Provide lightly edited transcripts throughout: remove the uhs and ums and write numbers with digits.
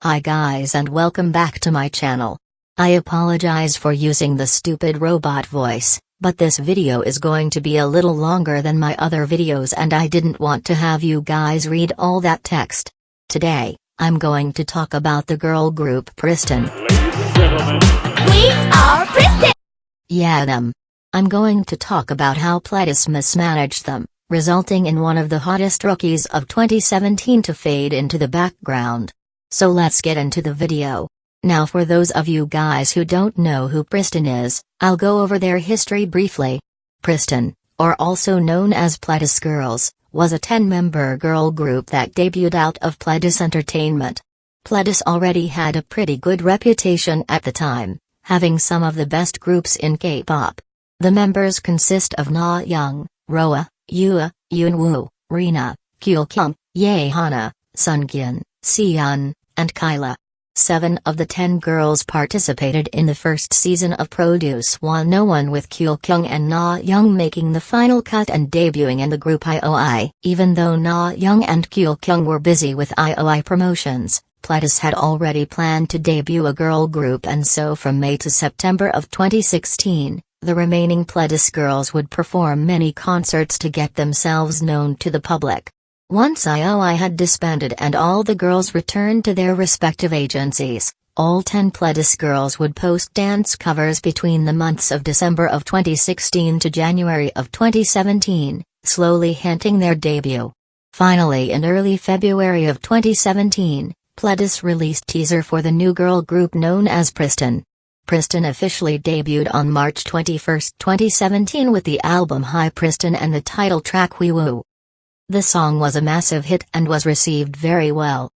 Hi guys and welcome back to my channel. I apologize for using the stupid robot voice, but this video is going to be a little longer than my other videos and I didn't want to have you guys read all that text. Today, I'm going to talk about the girl group pristin. Ladies and gentlemen, we are pristin. Yeah them. I'm going to talk about how pledis mismanaged them, resulting in one of the hottest rookies of 2017 to fade into the background. So let's get into the video. Now for those of you guys who don't know who pristin is, I'll go over their history briefly. Pristin, or also known as Pledis Girls, was a 10-member girl group that debuted out of Pledis Entertainment. Pledis already had a pretty good reputation at the time, having some of the best groups in K-pop. The members consist of Na Young, Roa, Yua, Yunwoo, Rina, 𝙊𝙀𝙀𝙉, Hana, Sungyun, Seon, and Kyla. 7 of the 10 girls participated in the first season of Produce 101 with 𝙊𝙀𝙀𝙉 and Na Young making the final cut and debuting in the group IOI. Even though Na Young and 𝙊𝙀𝙀𝙉 were busy with IOI promotions, Pledis had already planned to debut a girl group, and so from May to September of 2016, the remaining Pledis girls would perform many concerts to get themselves known to the public. Once IOI had disbanded and all the girls returned to their respective agencies, all 10 Pledis girls would post dance covers between the months of December of 2016 to January of 2017, slowly hinting their debut. Finally, in early February of 2017, Pledis released teaser for the new girl group known as pristin. Pristin officially debuted on March 21, 2017 with the album Hi Pristin and the title track 𝙊𝙀𝙀𝙀𝙁. The song was a massive hit and was received very well.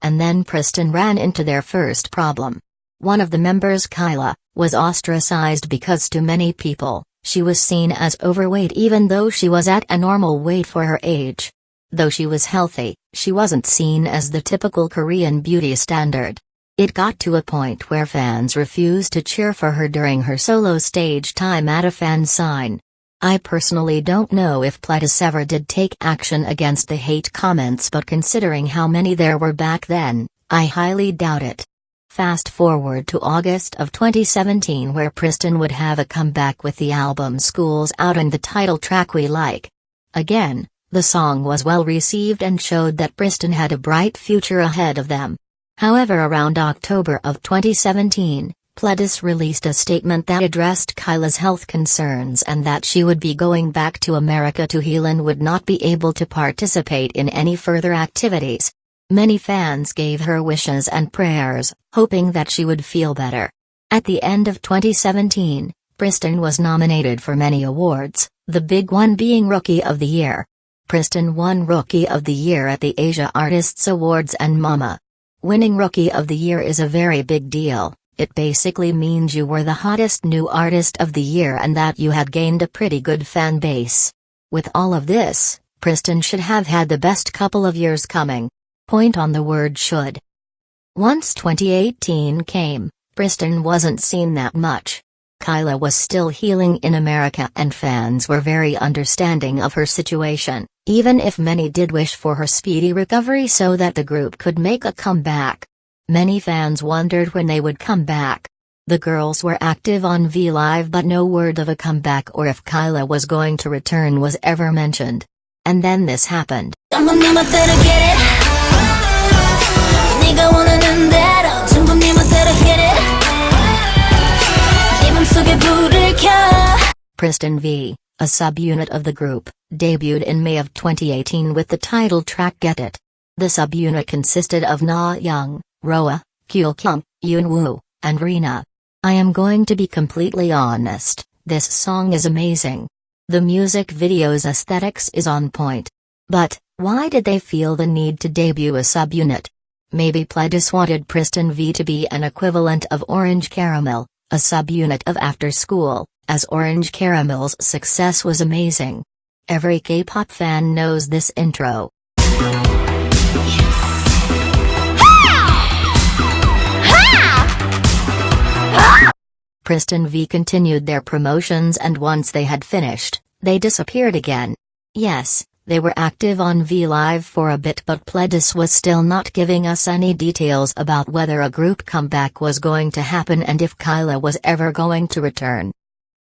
And then pristin ran into their first problem. One of the members, Kyla, was ostracized because to many people, she was seen as overweight even though she was at a normal weight for her age. Though she was healthy, she wasn't seen as the typical Korean beauty standard. It got to a point where fans refused to cheer for her during her solo stage time at a fan sign. I personally don't know if Pledis ever did take action against the hate comments, but considering how many there were back then, I highly doubt it. Fast forward to August of 2017 where pristin would have a comeback with the album School's Out and the title track We Like. Again, the song was well received and showed that pristin had a bright future ahead of them. However, around October of 2017, Pledis released a statement that addressed Kyla's health concerns and that she would be going back to America to heal and would not be able to participate in any further activities. Many fans gave her wishes and prayers, hoping that she would feel better. At the end of 2017, pristin was nominated for many awards, the big one being Rookie of the Year. Pristin won Rookie of the Year at the Asia Artists Awards and MAMA. Winning Rookie of the Year is a very big deal. It basically means you were the hottest new artist of the year and that you had gained a pretty good fan base. With all of this, pristin should have had the best couple of years coming. Point on the word should. Once 2018 came, pristin wasn't seen that much. Kyla was still healing in America and fans were very understanding of her situation, even if many did wish for her speedy recovery so that the group could make a comeback. Many fans wondered when they would come back. The girls were active on V Live but no word of a comeback or if Kyla was going to return was ever mentioned. And then this happened. Pristin V, a subunit of the group, debuted in May of 2018 with the title track Get It. The subunit consisted of Na Young, Roa, 𝙊𝙀𝙀𝙀𝙁, Yunwoo, and Rina. I am going to be completely honest, this song is amazing. The music video's aesthetics is on point. But, why did they feel the need to debut a subunit? Maybe Pledis wanted pristin V to be an equivalent of Orange Caramel, a subunit of After School, as Orange Caramel's success was amazing. Every K-pop fan knows this intro. Pristin V continued their promotions and once they had finished, they disappeared again. Yes, They were active on V Live for a bit, but Pledis was still not giving us any details about whether a group comeback was going to happen and if 𝙊𝙀𝙀 was ever going to return.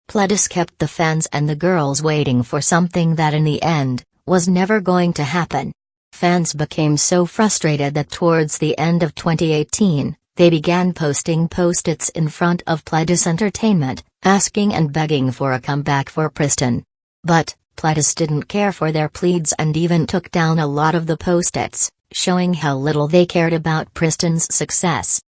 Pledis kept the fans and the girls waiting for something that in the end, was never going to happen. Fans became so frustrated that towards the end of 2018, they began posting post-its in front of Pledis Entertainment, asking and begging for a comeback for Pristin. But Pledis didn't care for their pleads and even took down a lot of the post-its, showing how little they cared about Pristin's success.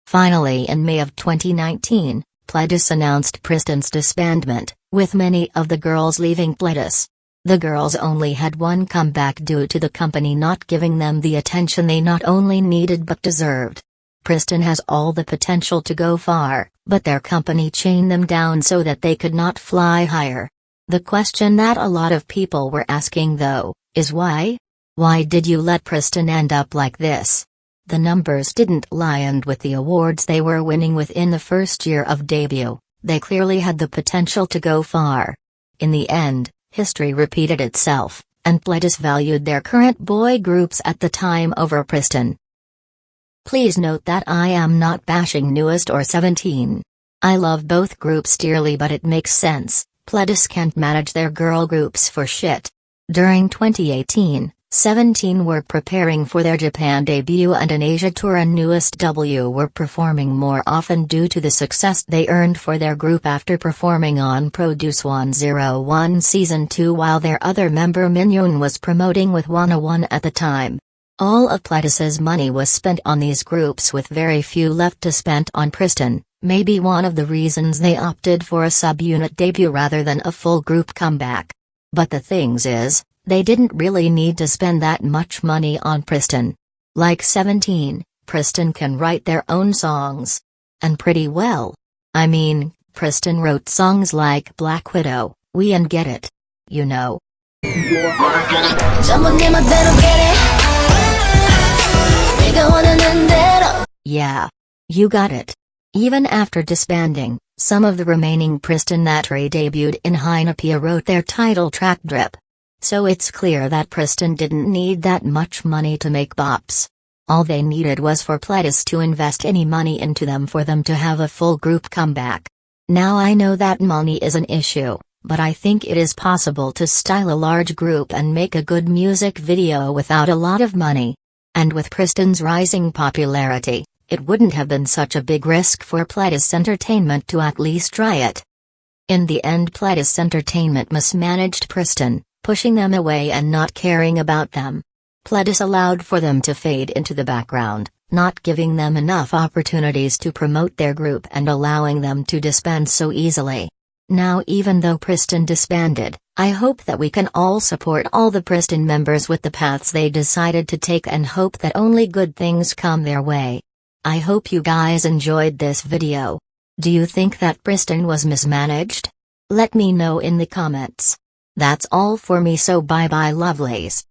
Finally, in May of 2019, Pledis announced Pristin's disbandment, with many of the girls leaving Pledis. The girls only had one comeback due to the company not giving them the attention they not only needed but deserved. Pristin has all the potential to go far, but their company chained them down so that they could not fly higher. The question that a lot of people were asking though, is why? Why did you let Pristin end up like this? The numbers didn't lie, and with the awards they were winning within the first year of debut, they clearly had the potential to go far. In the end, history repeated itself, and Pledis valued their current boy groups at the time over Pristin. Please note that I am not bashing Newest or 17. I love both groups dearly, but it makes sense, Pledis can't manage their girl groups for shit. During 2018, 17 were preparing for their Japan debut and an Asia tour, and Newest W were performing more often due to the success they earned for their group after performing on Produce 101 Season 2, while their other member Minyoon was promoting with 101 at the time. All of Pledis's money was spent on these groups with very few left to spend on Pristin, maybe one of the reasons they opted for a subunit debut rather than a full group comeback. But the things is, they didn't really need to spend that much money on Pristin. Like 17, Pristin can write their own songs. And pretty well. I mean, Pristin wrote songs like Black Widow, We and Get It. You know. Yeah. You got it. Even after disbanding, some of the remaining Pristin that re-debuted in 𝙊𝙀𝙀 wrote their title track Drip. So it's clear that Pristin didn't need that much money to make bops. All they needed was for Pledis to invest any money into them for them to have a full group comeback. Now I know that money is an issue, but I think it is possible to style a large group and make a good music video without a lot of money. And with Pristin's rising popularity, it wouldn't have been such a big risk for Pledis Entertainment to at least try it. In the end, Pledis Entertainment mismanaged Pristin, pushing them away and not caring about them. Pledis allowed for them to fade into the background, not giving them enough opportunities to promote their group and allowing them to disband so easily. Now, even though Pristin disbanded, I hope that we can all support all the Pristin members with the paths they decided to take and hope that only good things come their way. I hope you guys enjoyed this video. Do you think that Pristin was mismanaged? Let me know in the comments. That's all for me, so bye bye lovelies.